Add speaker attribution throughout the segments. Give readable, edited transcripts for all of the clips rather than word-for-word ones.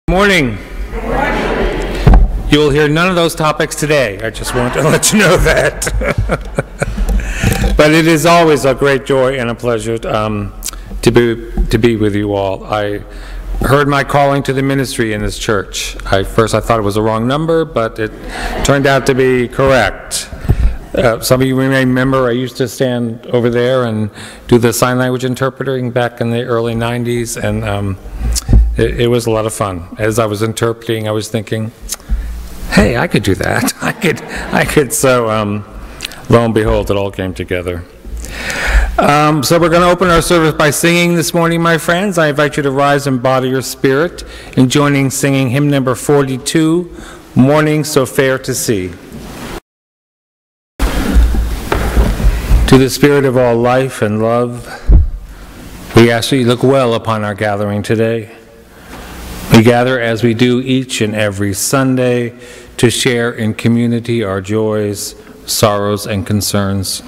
Speaker 1: Morning. You will hear none of those topics today. I just want to let you know that. But it is always a great joy and a pleasure to be with you all. I heard my calling to the ministry in this church. First I thought it was the wrong number, but it turned out to be correct. Some of you may remember I used to stand over there and do the sign language interpreting back in the early 90s, and it was a lot of fun. As I was interpreting, I was thinking, hey, I could do that. I could. So lo and behold, it all came together. So we're going to open our service by singing this morning, my friends. I invite you to rise and body your spirit in joining singing hymn number 42, Morning So Fair to See. To the Spirit of all life and love, we ask that you look well upon our gathering today. We gather as we do each and every Sunday to share in community our joys, sorrows, and concerns.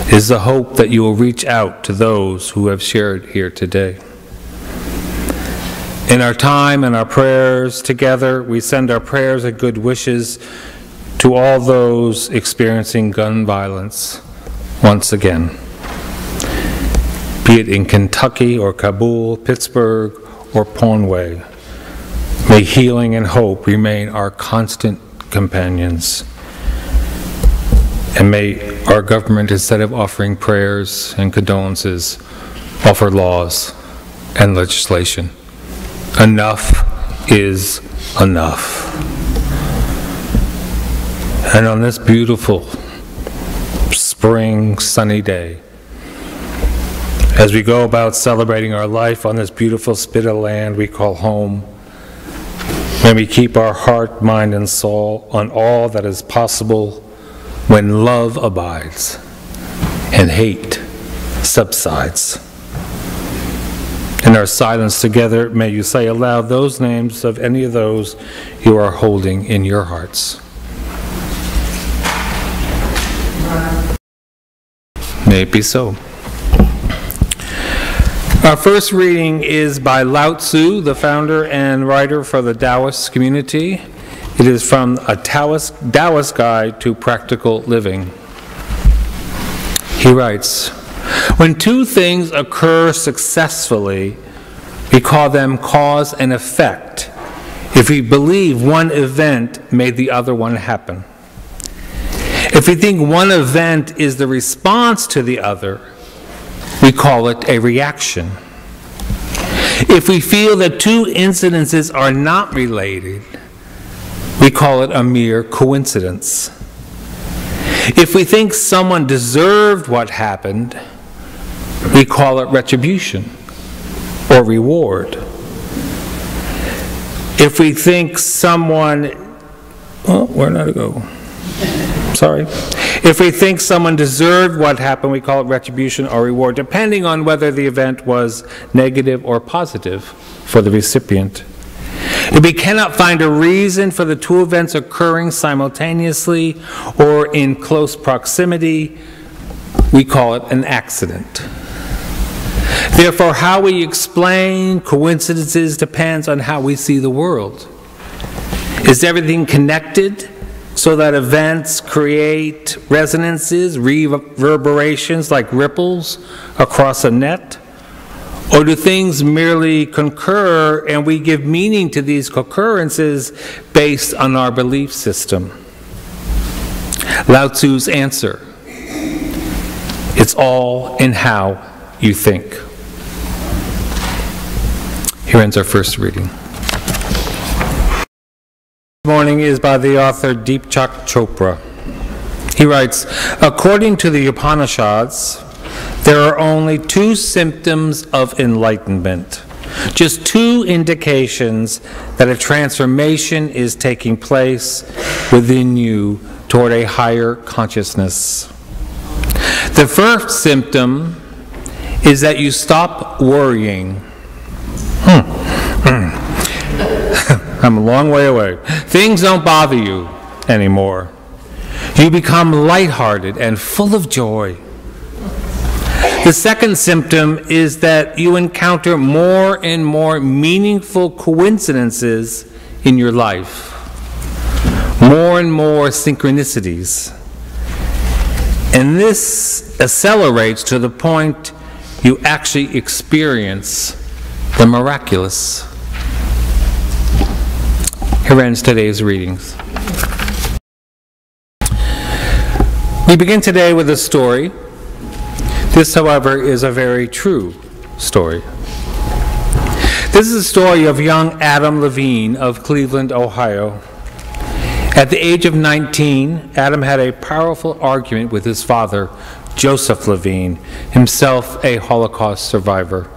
Speaker 1: It is the hope that you will reach out to those who have shared here today. In our time and our prayers together, we send our prayers and good wishes to all those experiencing gun violence once again, be it in Kentucky or Kabul, Pittsburgh, or Ponway. May healing and hope remain our constant companions. And may our government, instead of offering prayers and condolences, offer laws and legislation. Enough is enough. And on this beautiful spring sunny day, as we go about celebrating our life on this beautiful spit of land we call home, may we keep our heart, mind, and soul on all that is possible when love abides and hate subsides. In our silence together, may you say aloud those names of any of those you are holding in your hearts. May it be so. Our first reading is by Lao Tzu, the founder and writer for the Taoist community. It is from A Taoist Guide to Practical Living. He writes, "When two things occur successfully, we call them cause and effect, if we believe one event made the other one happen. If we think one event is the response to the other, we call it a reaction. If we feel that two incidences are not related, we call it a mere coincidence. If we think someone deserved what happened, we call it retribution or reward. If we think someone, where did I go? Sorry. If we think someone deserved what happened, we call it retribution or reward, depending on whether the event was negative or positive for the recipient. If we cannot find a reason for the two events occurring simultaneously or in close proximity, we call it an accident. Therefore, how we explain coincidences depends on how we see the world. Is everything connected, so that events create resonances, reverberations like ripples across a net? Or do things merely concur and we give meaning to these concurrences based on our belief system? Lao Tzu's answer: it's all in how you think. Here ends our first reading. This morning is by the author Deepak Chopra. He writes, according to the Upanishads, there are only two symptoms of enlightenment, just two indications that a transformation is taking place within you toward a higher consciousness. The first symptom is that you stop worrying. I'm a long way away. Things don't bother you anymore. You become lighthearted and full of joy. The second symptom is that you encounter more and more meaningful coincidences in your life, more and more synchronicities. And this accelerates to the point you actually experience the miraculous. Here ends today's readings. We begin today with a story. This, however, is a very true story. This is the story of young Adam Levine of Cleveland, Ohio. At the age of 19, Adam had a powerful argument with his father, Joseph Levine, himself a Holocaust survivor.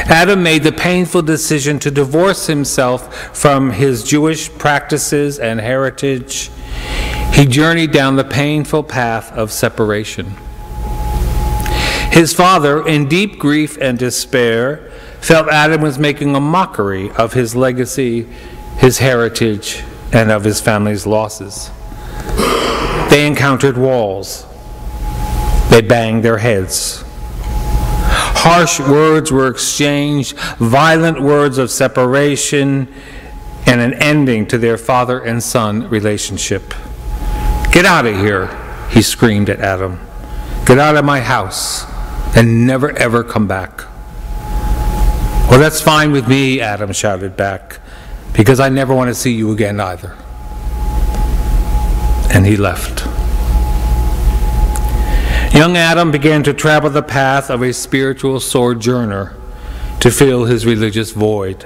Speaker 1: Adam made the painful decision to divorce himself from his Jewish practices and heritage. He journeyed down the painful path of separation. His father, in deep grief and despair, felt Adam was making a mockery of his legacy, his heritage, and of his family's losses. They encountered walls. They banged their heads. Harsh words were exchanged, violent words of separation, and an ending to their father and son relationship. "Get out of here," he screamed at Adam. "Get out of my house and never ever come back." "Well, that's fine with me," Adam shouted back, "because I never want to see you again either." And he left. Young Adam began to travel the path of a spiritual sojourner to fill his religious void.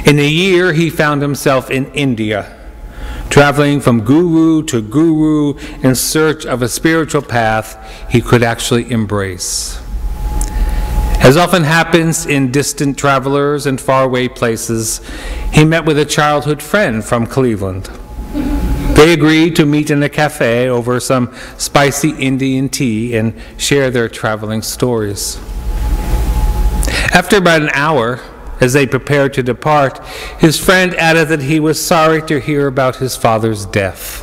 Speaker 1: In a year, he found himself in India, traveling from guru to guru in search of a spiritual path he could actually embrace. As often happens in distant travelers and faraway places, he met with a childhood friend from Cleveland. They agreed to meet in a cafe over some spicy Indian tea and share their traveling stories. After about an hour, as they prepared to depart, his friend added that he was sorry to hear about his father's death.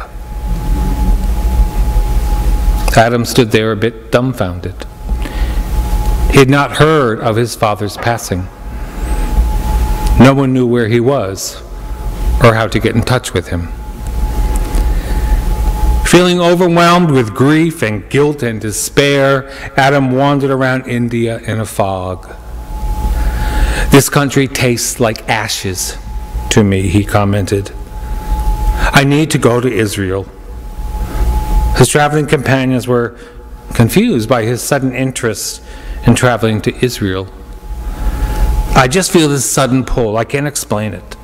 Speaker 1: Adam stood there a bit dumbfounded. He had not heard of his father's passing. No one knew where he was or how to get in touch with him. Feeling overwhelmed with grief and guilt and despair, Adam wandered around India in a fog. "This country tastes like ashes to me," he commented. "I need to go to Israel." His traveling companions were confused by his sudden interest in traveling to Israel. "I just feel this sudden pull. I can't explain it,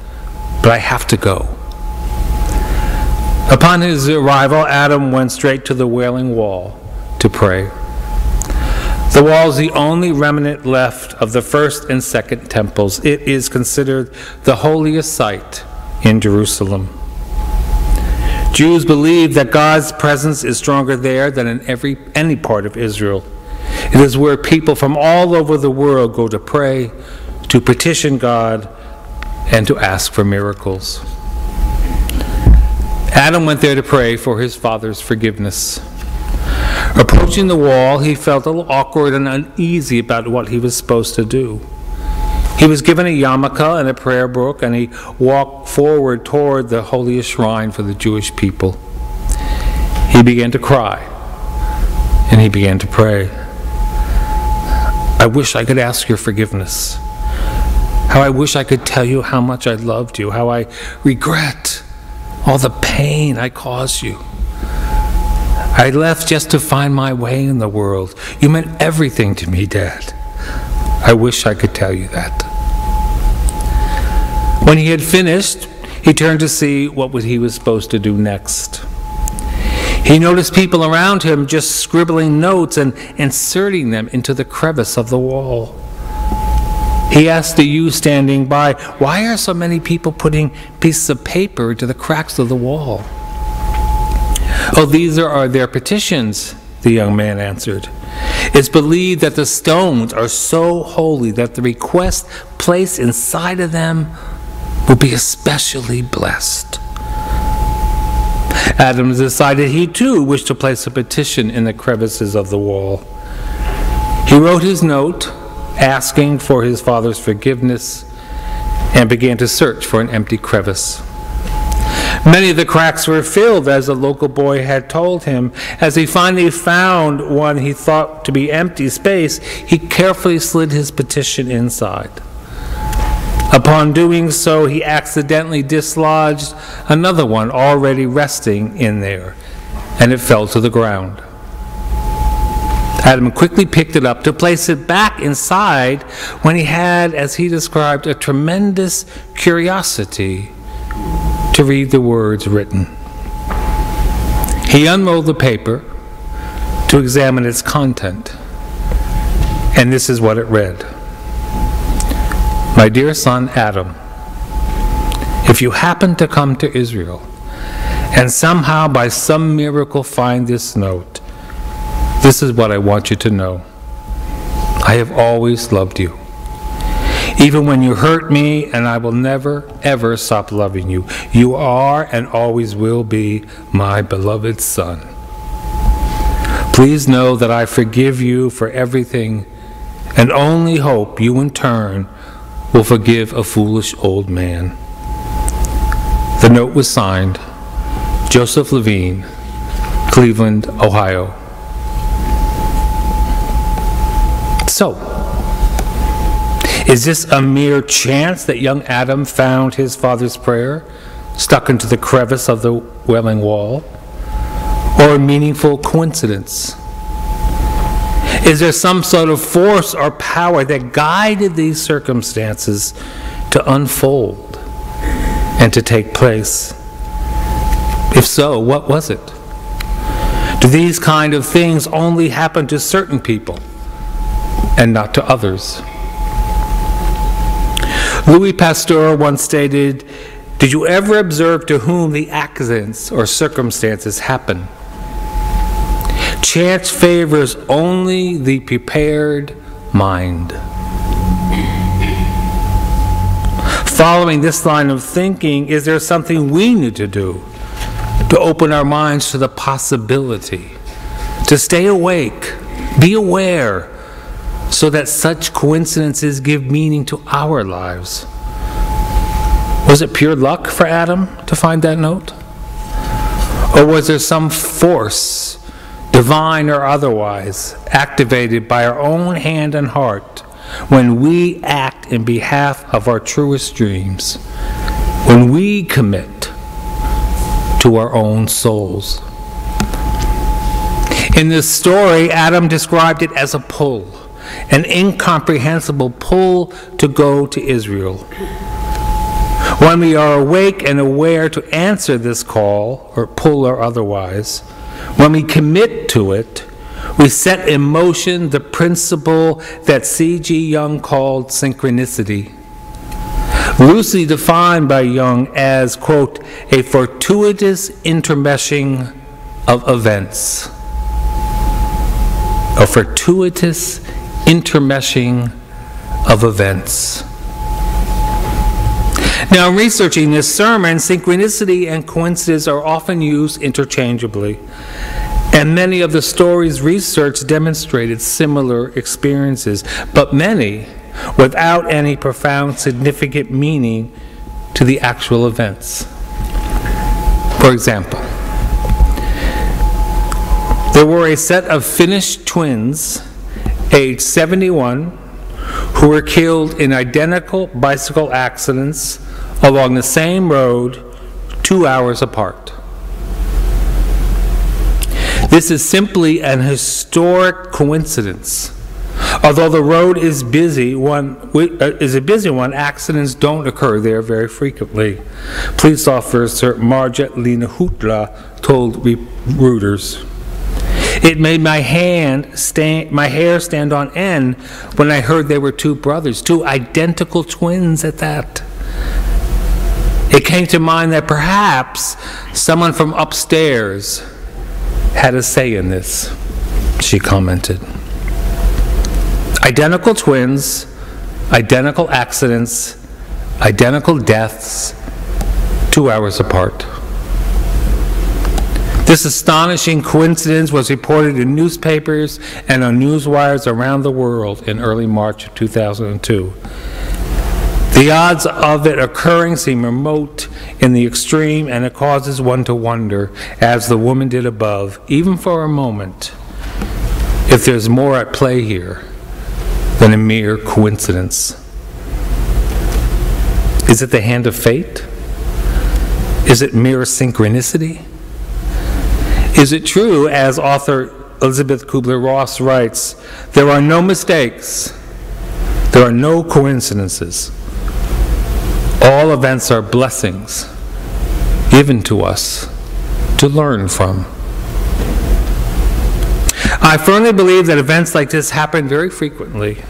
Speaker 1: but I have to go." Upon his arrival, Adam went straight to the Wailing Wall to pray. The wall is the only remnant left of the first and second temples. It is considered the holiest site in Jerusalem. Jews believe that God's presence is stronger there than in any part of Israel. It is where people from all over the world go to pray, to petition God, and to ask for miracles. Adam went there to pray for his father's forgiveness. Approaching the wall, he felt a little awkward and uneasy about what he was supposed to do. He was given a yarmulke and a prayer book, and he walked forward toward the holiest shrine for the Jewish people. He began to cry, and he began to pray. "I wish I could ask your forgiveness. How I wish I could tell you how much I loved you, how I regret all the pain I caused you. I left just to find my way in the world. You meant everything to me, Dad. I wish I could tell you that." When he had finished, he turned to see what he was supposed to do next. He noticed people around him just scribbling notes and inserting them into the crevice of the wall. He asked the youth standing by, "Why are so many people putting pieces of paper into the cracks of the wall?" "Oh, these are their petitions," the young man answered. "It's believed that the stones are so holy that the request placed inside of them will be especially blessed." Adam decided he too wished to place a petition in the crevices of the wall. He wrote his note asking for his father's forgiveness and began to search for an empty crevice. Many of the cracks were filled, as the local boy had told him. As he finally found one he thought to be empty space, he carefully slid his petition inside. Upon doing so, he accidentally dislodged another one already resting in there, and it fell to the ground. Adam quickly picked it up to place it back inside when he had, as he described, a tremendous curiosity to read the words written. He unrolled the paper to examine its content, and this is what it read. My dear son Adam, if you happen to come to Israel and somehow by some miracle find this note, this is what I want you to know. I have always loved you. Even when you hurt me, and I will never, ever stop loving you. You are and always will be my beloved son. Please know that I forgive you for everything and only hope you in turn will forgive a foolish old man. The note was signed, Joseph Levine, Cleveland, Ohio. So, is this a mere chance that young Adam found his father's prayer stuck into the crevice of the Wailing Wall? Or a meaningful coincidence? Is there some sort of force or power that guided these circumstances to unfold and to take place? If so, what was it? Do these kind of things only happen to certain people and not to others? Louis Pasteur once stated, "Did you ever observe to whom the accidents or circumstances happen? Chance favors only the prepared mind." Following this line of thinking, is there something we need to do to open our minds to the possibility, to stay awake, be aware, so that such coincidences give meaning to our lives? Was it pure luck for Adam to find that note? Or was there some force, divine or otherwise, activated by our own hand and heart when we act in behalf of our truest dreams, when we commit to our own souls? In this story, Adam described it as a pull, an incomprehensible pull to go to Israel. When we are awake and aware to answer this call, or pull or otherwise, when we commit to it, we set in motion the principle that C.G. Jung called synchronicity, loosely defined by Jung as, quote, a fortuitous intermeshing of events. A fortuitous intermeshing of events. Now, in researching this sermon, synchronicity and coincidence are often used interchangeably, and many of the stories researched demonstrated similar experiences, but many without any profound significant meaning to the actual events. For example, there were a set of Finnish twins, aged 71, who were killed in identical bicycle accidents along the same road 2 hours apart. This is simply an historic coincidence. Although the road is a busy one, accidents don't occur there very frequently. Police officer Marja Linahutla told Reuters, "It made my hair stand on end when I heard they were two brothers, two identical twins at that. It came to mind that perhaps someone from upstairs had a say in this," she commented. Identical twins, identical accidents, identical deaths, 2 hours apart. This astonishing coincidence was reported in newspapers and on news wires around the world in early March of 2002. The odds of it occurring seem remote in the extreme, and it causes one to wonder, as the woman did above, even for a moment, if there's more at play here than a mere coincidence. Is it the hand of fate? Is it mere synchronicity? Is it true, as author Elizabeth Kubler-Ross writes, there are no mistakes, there are no coincidences. All events are blessings given to us to learn from. I firmly believe that events like this happen very frequently.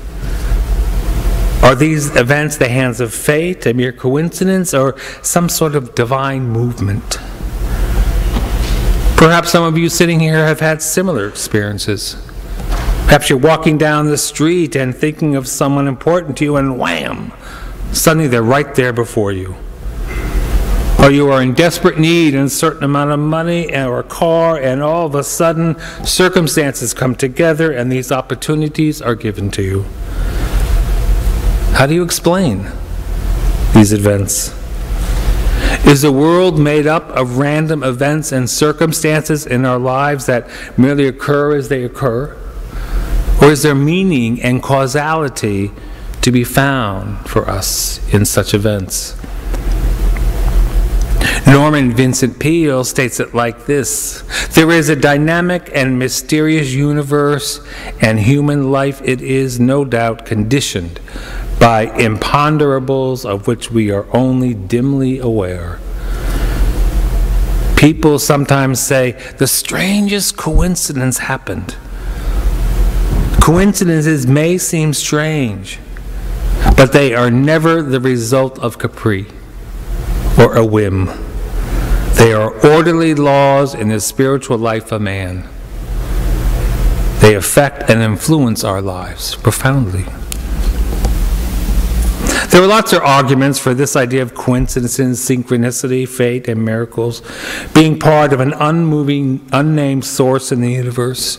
Speaker 1: Are these events the hands of fate, a mere coincidence, or some sort of divine movement? Perhaps some of you sitting here have had similar experiences. Perhaps you're walking down the street and thinking of someone important to you, and wham! Suddenly they're right there before you. Or you are in desperate need in a certain amount of money or a car, and all of a sudden circumstances come together and these opportunities are given to you. How do you explain these events? Is the world made up of random events and circumstances in our lives that merely occur as they occur? Or is there meaning and causality to be found for us in such events? Norman Vincent Peale states it like this: there is a dynamic and mysterious universe, and human life, it is no doubt conditioned by imponderables of which we are only dimly aware. People sometimes say the strangest coincidence happened. Coincidences may seem strange, but they are never the result of caprice or a whim. They are orderly laws in the spiritual life of man. They affect and influence our lives profoundly. There are lots of arguments for this idea of coincidences, synchronicity, fate, and miracles being part of an unmoving, unnamed source in the universe.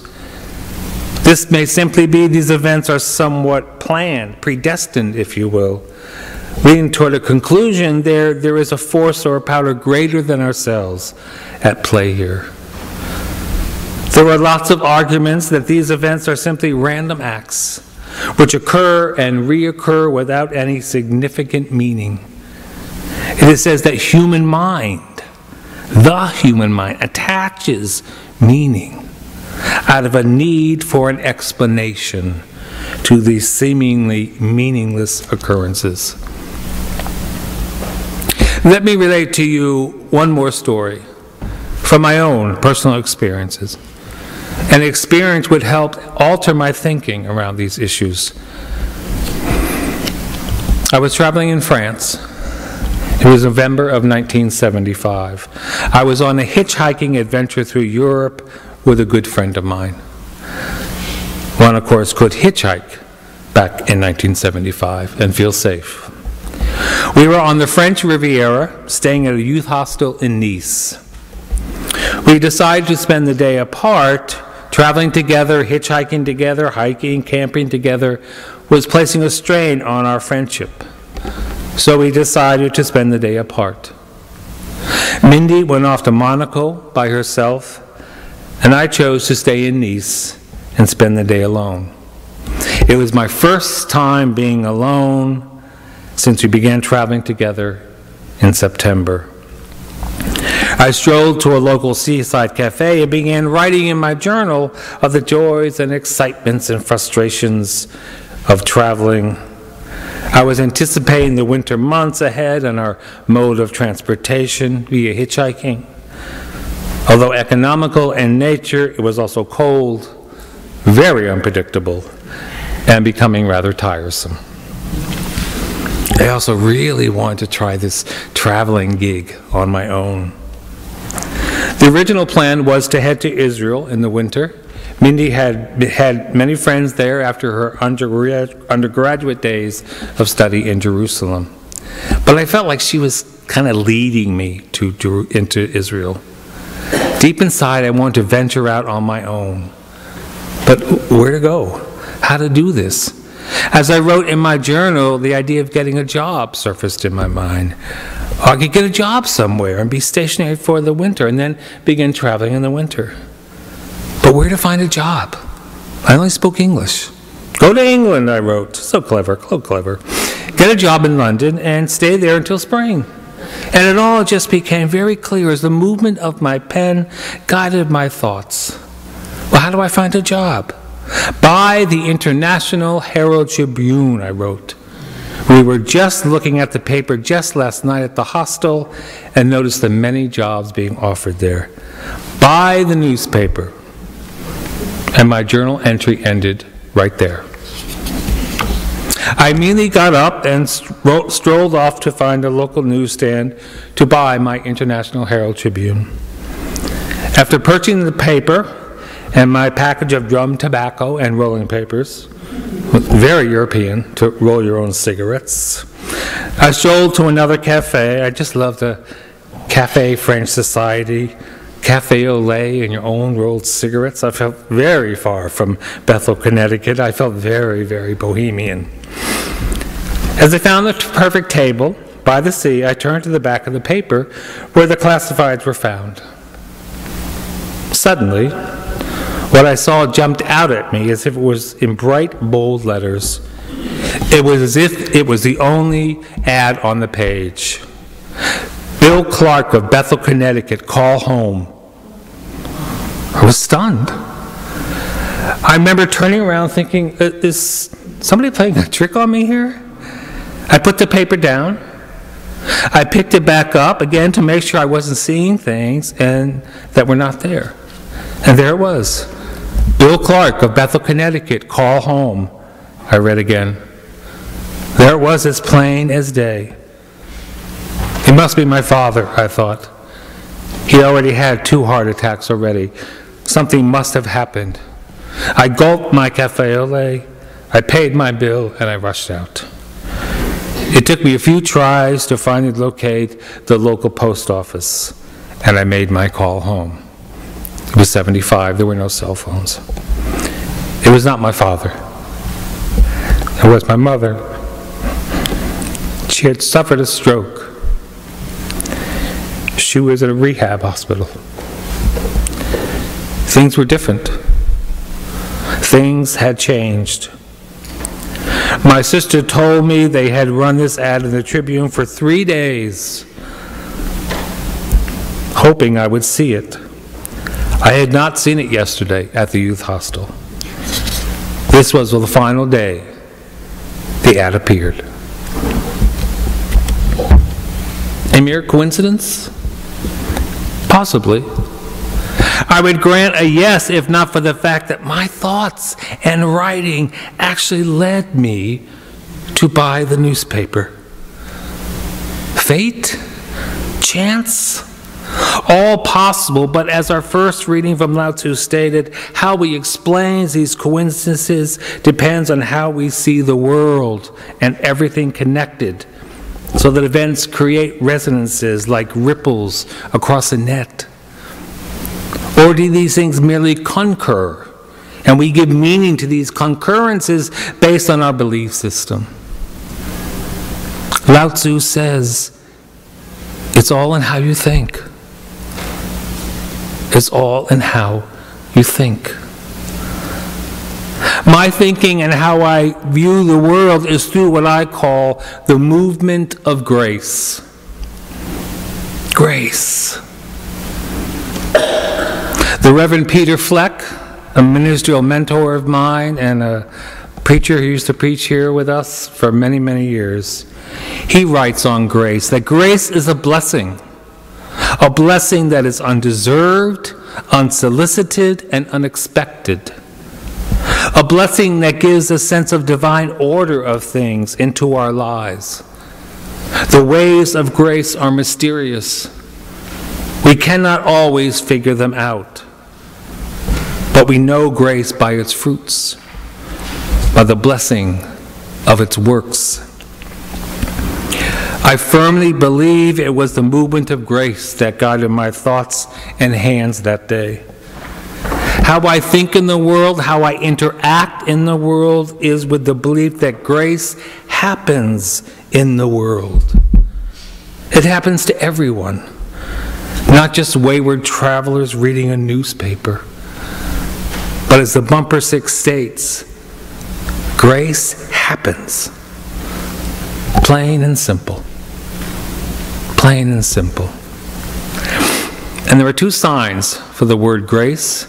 Speaker 1: This may simply be these events are somewhat planned, predestined, if you will, leading toward a conclusion there is a force or a power greater than ourselves at play here. There are lots of arguments that these events are simply random acts which occur and reoccur without any significant meaning. It says that the human mind, attaches meaning out of a need for an explanation to these seemingly meaningless occurrences. Let me relate to you one more story from my own personal experiences. An experience would help alter my thinking around these issues. I was traveling in France. It was November of 1975. I was on a hitchhiking adventure through Europe with a good friend of mine. One, of course, could hitchhike back in 1975 and feel safe. We were on the French Riviera, staying at a youth hostel in Nice. We decided to spend the day apart. Traveling together, hitchhiking together, hiking, camping together was placing a strain on our friendship. So we decided to spend the day apart. Mindy went off to Monaco by herself, and I chose to stay in Nice and spend the day alone. It was my first time being alone since we began traveling together in September. I strolled to a local seaside cafe and began writing in my journal of the joys and excitements and frustrations of traveling. I was anticipating the winter months ahead and our mode of transportation via hitchhiking. Although economical in nature, it was also cold, very unpredictable, and becoming rather tiresome. I also really wanted to try this traveling gig on my own. The original plan was to head to Israel in the winter. Mindy had many friends there after her undergraduate days of study in Jerusalem. But I felt like she was kind of leading me into Israel. Deep inside, I wanted to venture out on my own. But where to go? How to do this? As I wrote in my journal, the idea of getting a job surfaced in my mind. I could get a job somewhere and be stationary for the winter and then begin traveling in the winter. But where to find a job? I only spoke English. Go to England, I wrote. So clever, so clever. Get a job in London and stay there until spring. And it all just became very clear as the movement of my pen guided my thoughts. Well, how do I find a job? By the International Herald Tribune, I wrote. We were just looking at the paper just last night at the hostel and noticed the many jobs being offered there. By the newspaper. And my journal entry ended right there. I immediately got up and strolled off to find a local newsstand to buy my International Herald Tribune. After purchasing the paper and my package of drum tobacco and rolling papers, very European, to roll your own cigarettes, I strolled to another cafe. I just love the Café French Society, Café au lait and your own rolled cigarettes. I felt very far from Bethel, Connecticut. I felt very, very bohemian. As I found the perfect table by the sea, I turned to the back of the paper where the classifieds were found. Suddenly, what I saw jumped out at me as if it was in bright, bold letters. It was as if it was the only ad on the page. Bill Clark of Bethel, Connecticut, call home. I was stunned. I remember turning around thinking, is somebody playing a trick on me here? I put the paper down. I picked it back up again to make sure I wasn't seeing things and that were not there. And there it was. Bill Clark of Bethel, Connecticut, call home. I read again. There it was, as plain as day. It must be my father, I thought. He already had 2 heart attacks already. Something must have happened. I gulped my café au lait, I paid my bill, and I rushed out. It took me a few tries to finally locate the local post office, and I made my call home. It was 75, there were no cell phones. It was not my father. It was my mother. She had suffered a stroke. She was at a rehab hospital. Things were different. Things had changed. My sister told me they had run this ad in the Tribune for 3 days, hoping I would see it. I had not seen it yesterday at the youth hostel. This was the final day the ad appeared. A mere coincidence? Possibly. I would grant a yes if not for the fact that my thoughts and writing actually led me to buy the newspaper. Fate? Chance? All possible, but as our first reading from Lao Tzu stated, how we explain these coincidences depends on how we see the world and everything connected, so that events create resonances like ripples across a net. Or do these things merely concur, and we give meaning to these concurrences based on our belief system? Lao Tzu says, it's all in how you think. It's all in how you think. My thinking and how I view the world is through what I call the movement of grace. Grace. The Reverend Peter Fleck, a ministerial mentor of mine and a preacher who used to preach here with us for many, many years, he writes on grace that grace is a blessing that is undeserved, unsolicited, and unexpected. A blessing that gives a sense of divine order of things into our lives. The ways of grace are mysterious. We cannot always figure them out. But we know grace by its fruits, by the blessing of its works. I firmly believe it was the movement of grace that guided my thoughts and hands that day. How I think in the world, how I interact in the world is with the belief that grace happens in the world. It happens to everyone, not just wayward travelers reading a newspaper. But as the bumper 6 states, grace happens. Plain and simple. Plain and simple. And there are 2 signs for the word grace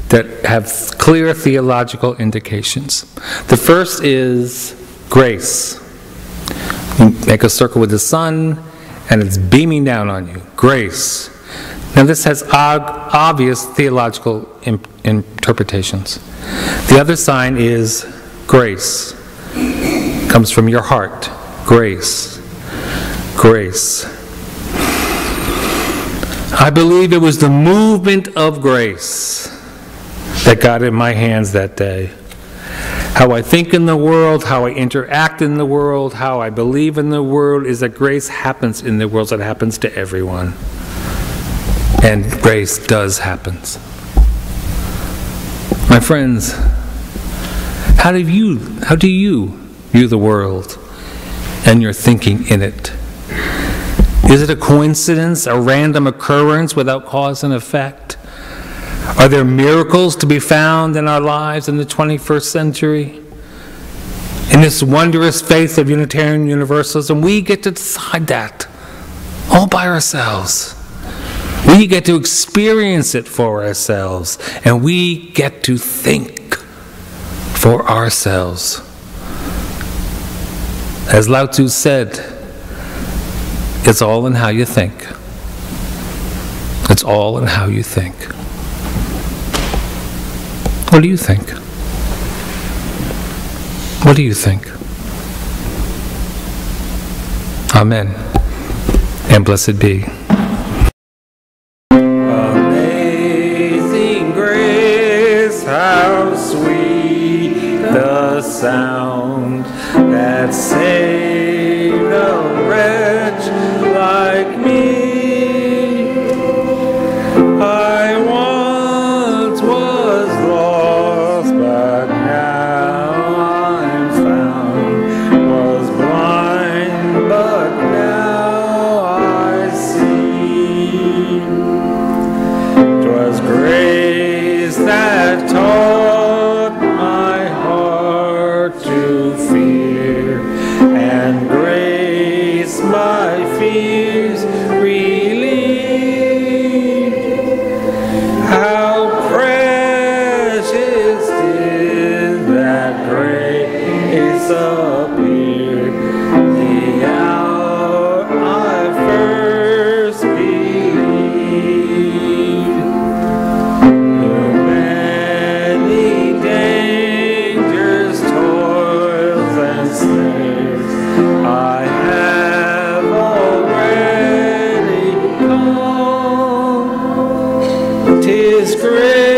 Speaker 1: that have clear theological indications. The first is grace. You make a circle with the sun, and it's beaming down on you. Grace. Now this has obvious theological interpretations. The other sign is grace. It comes from your heart. Grace. Grace. I believe it was the movement of grace that got in my hands that day. How I think in the world, how I interact in the world, how I believe in the world is that grace happens in the world. It happens to everyone. And grace does happen. My friends, how do you view the world and your thinking in it? Is it a coincidence, a random occurrence without cause and effect? Are there miracles to be found in our lives in the 21st century? In this wondrous faith of Unitarian Universalism, we get to decide that all by ourselves. We get to experience it for ourselves, and we get to think for ourselves. As Lao Tzu said, it's all in how you think. It's all in how you think. What do you think? What do you think? Amen. And blessed be. Amazing grace, how sweet the sound that saved a wretch like me. I once was lost, but now I'm found. Was blind, but now I see. 'Twas grace that taught my heart to fear, and grace my fears relieved. How precious did that grace appear the hour I first believed. Through many dangers, toils, and snares, I have already come. 'Tis grace